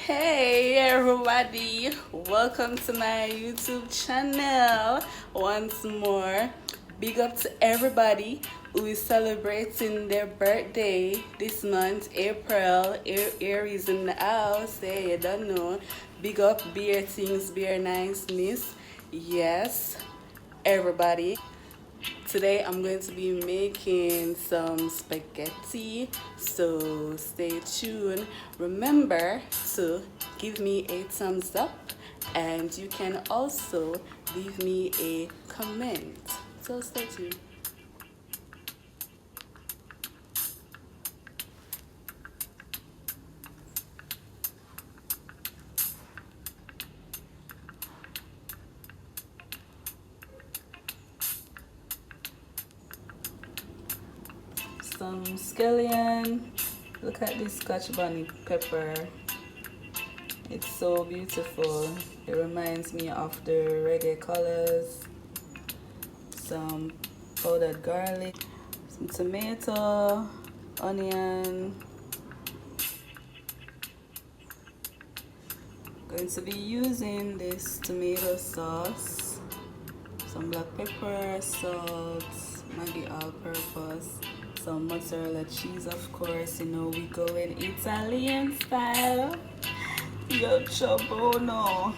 Hey everybody, welcome to my YouTube channel once more. Big up to everybody who is celebrating their birthday this month, April. Aries in the house, hey, you don't know. Big up, beer things, beer niceness. Yes, everybody. Today I'm going to be making some spaghetti, so stay tuned. Remember to give me a thumbs up and you can also leave me a comment. So stay tuned. Some scallion. Look at this scotch bonnet pepper. It's so beautiful. It reminds me of the reggae colors. Some powdered garlic, some tomato, onion. Going to be using this tomato sauce, some black pepper, salt, Maggi all-purpose, some mozzarella cheese, of course. You know we go in Italian style. Yo, chobono.